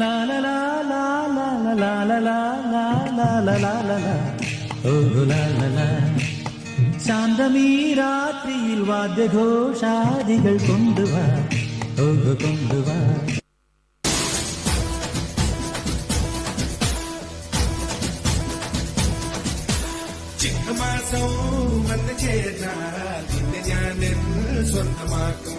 la la la la la la la la la la la la la la oh la la la ശാന്തമീ രാത്രിയിൽ വാദ്യഘോഷാദികൾ കൊണ്ടുവാ ഓ കൊണ്ടുവാ ചിങ്ങമാസം വന്നു ചേർന്നാൽ നിന്നെ ഞാൻ സ്വന്തമാക്കും.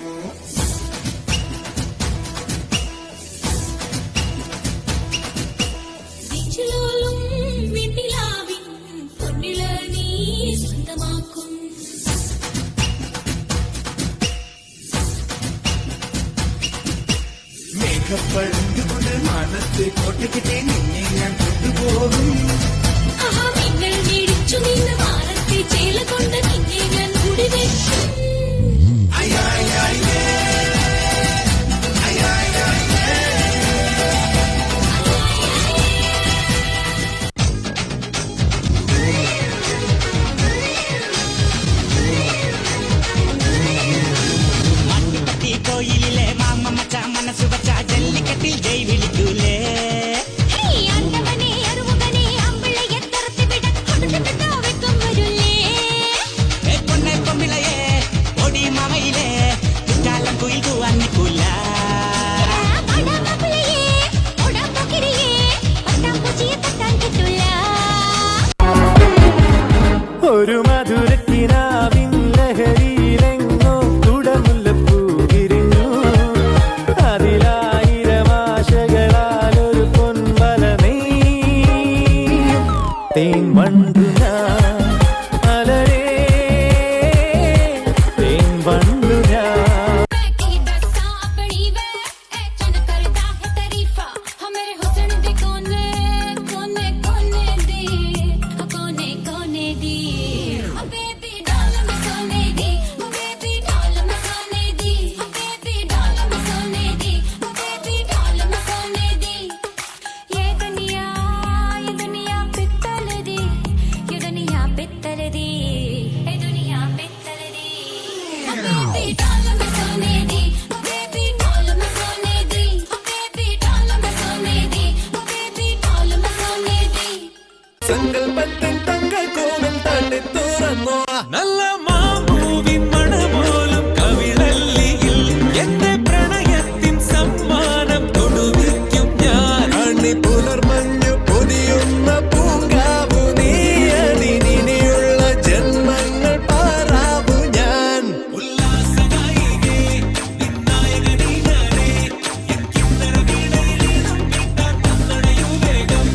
മേഘപ്പഴുകൊണ്ട് മാനത്തെ കോട്ടയ്ക്കിട്ടേ നിന്നെ ഞാൻ കൊണ്ടുപോകും. കോയിലിലെ മാമ മച്ച മനസ്സു വച്ച ജല്ലിക്കട്ടിൽ ജയ് വിളിക്കൂലേ പൊന്നെ പൊമ്മിളയെ ഒടി മാമയിലെ കുറ്റാലം കുയിൽ തൂവാൻ നിൽക്കൂല. ഒരു മധുരക്കിനാവിൻ ലഹരിയിലെങ്ങോ കുടമുല്ലപ്പൂ വിരിഞ്ഞു. അതിലായിരമാശകളാലൊരു പൊൻവല നെയ്യും തേൻ വണ്ടു ഞാൻ അലരേ തേൻ വണ്ടു ഞാൻ. സങ്കൽപ്പത്തിൻ തങ്കൾ കോവിൽ തള്ളി തുറന്നോ നല്ല മാമ്പൂവിൻ മണമോലും കവിളല്ലിയിൽ എന്റെ പ്രണയത്തിൻ സമ്മാനം കൊടുവിക്കും ഞാൻ. അണി പുലർമഞ്ഞു പൊതിയുന്ന പൂങ്കാവു നീയതിനിയുള്ള ജന്മങ്ങൾ പാറാവു ഞാൻ. ഉല്ലാസനായികേ നിന്നായകനീ ഞാനേ എൻ കിന്നര വീണയിലേതും കിട്ടാൻ വന്നടയൂ വേഗം.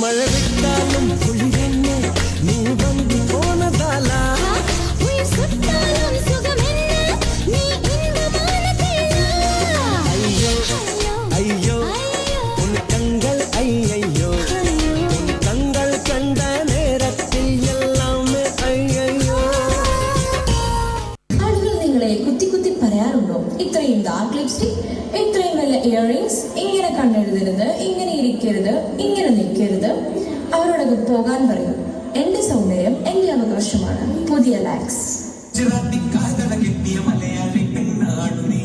മഴ വിട്ടാലും കുളിരന്നെ നീ വന്നു പോണതാല. അയ്യോ അയ്യോ ഉൻ കങ്കൾ അയ്യോ ഉൻ കങ്കൾ കണ്ട നേരത്തിൽ എല്ലാമേ അയ്യോ. ആളുകൾ നിങ്ങളെ കുത്തി കുത്തി പറയാറുണ്ടോ, ഇത്രയും ഡാർക്ക് ലിപ്സ്റ്റിക്, ഇത്രയും നല്ല ഇയറിംഗ്സ്, ഇങ്ങനെ കണ്ണെഴുതരുത്, ഇങ്ങനെ ഇരിക്കരുത്, ഇങ്ങനെ നിൽക്കരുത്. അവരോടൊക്കെ പോകാൻ പറയും. എന്റെ സൗന്ദര്യം എന്റെ അവകാശമാണ്. പുതിയ ലാക്സ്. മലയാളി പെണ്ണാടുനി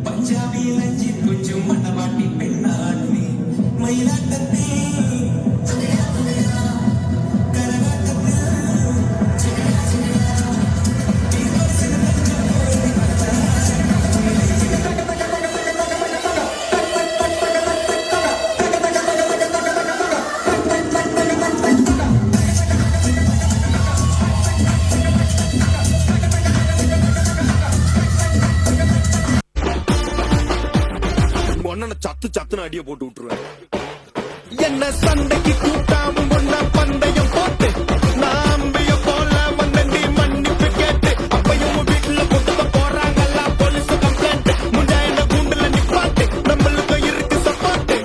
പഞ്ചാബിയിലെ കൊച്ചും മണവാട്ടി പെണ്ണാടുനി മയിലാട്ടത്തെ சத்து சத்துன்னு அடிய போட்டு விட்டுருவேன். என்ன சண்டைக்கு கூட்டாவும் ஒன்னா பந்தயம் போட்டு நாம்பிய போல வந்தண்டி மன்னிப்பு கேட்டு அப்பையும் வீட்டுல கொண்டு போறாங்கல்ல போலீஸ் கம்ப்ளைண்ட் முண்டா என்ன கூண்டுல நிப்பாட்டு நம்மளுக்கு இருக்கு சப்பாட்டு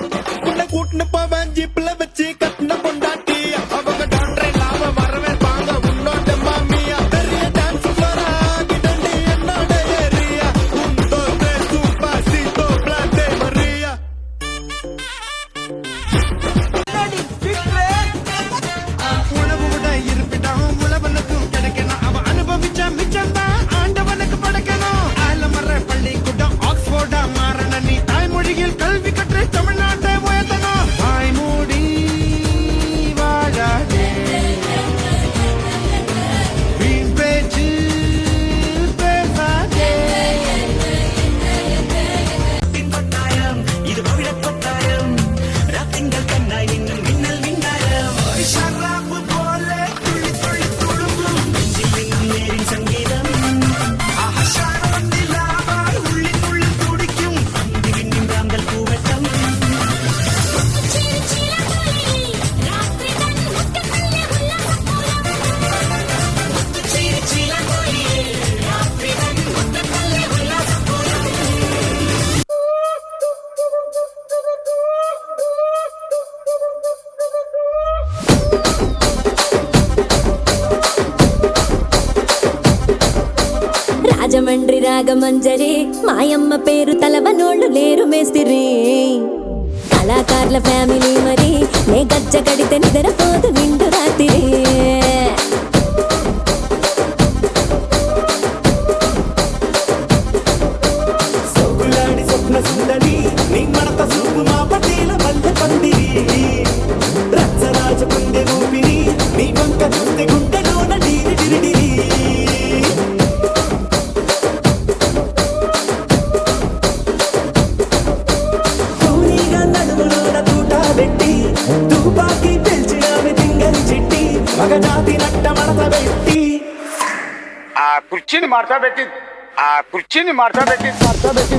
உன்னை கூட்டுன்னு போவேன் ஜீப்ல வச்சு கட்டின பொண்டாட்டி அவங்க டாக்டர் இல்லாம வரவே வாங்க உன்னோட மாமியா பெரிய டான்ஸ் ஃப்ளோரா கிடண்டி என்னோட ஏரியா உண்டோ சூப்பா சீட்டோ பிளாட்டே மரியா உணவு விட இருப்பிடம் உழவனுக்கும் கிடைக்கணும் அவன் அனுபவிச்ச மிச்சம் தான் ஆண்டவனுக்கு படைக்கணும் ஆலமர பள்ளிக்கூடம் ஆக்ஸ்போர்டா மாறன நீ தாய்மொழியில் கல்வி கற்று தமிழ்நாட்டை உயர்த்தணும் தாய்மொழி வாழாதே வீண் பேச்சு பேசாதே கொட்டாயம் இது பவிழக் கொட்டாயம் ராத்திங்கள் கண்ணாய் இன்னும் மின்னல் மின்னாயம் ஷராப்பு போல துள்ளி துள்ளி துளும்பும் நெஞ்சில் இன்னும் நேரின் சங்கீதம் ஆஷாரம் நிலாவால் உள்ளி உள்ளி துடிக்கும் அங்கு விண்ணின் ராம்கள் பூவட்டம் రాజమండ్రి రాగమంజరి మాయమ్మ పేరు తలవనోళ్ళు లేరు మేస్తిరి కళాకారుల ఫ్యామిలీ మరి నే గజ్జ కడితే నిద్రపోదు నిండు రాత్రి సోకులాడి స్వప్న సుందరి నీ మడత సూపు మా పటేల మల్లె పందిరి రచ్చరాజ పుందె ఊపిరి నీ వంక చూస్తే గుండెలోన డీరి డిరిడిరి తూనీగా నడుములోన తూట పెట్టి తుపాకి పెంచినావి తింగని చిట్టి మగజాతి నట్ట మడత పెట్టి ಆ ಕುರ್ಚಿని ಮಾಡ್ತಾ ಬೇಕಿತ್ತು ಆ ಕುರ್ಚಿని ಮಾಡ್ತಾ ಬೇಕಿತ್ತು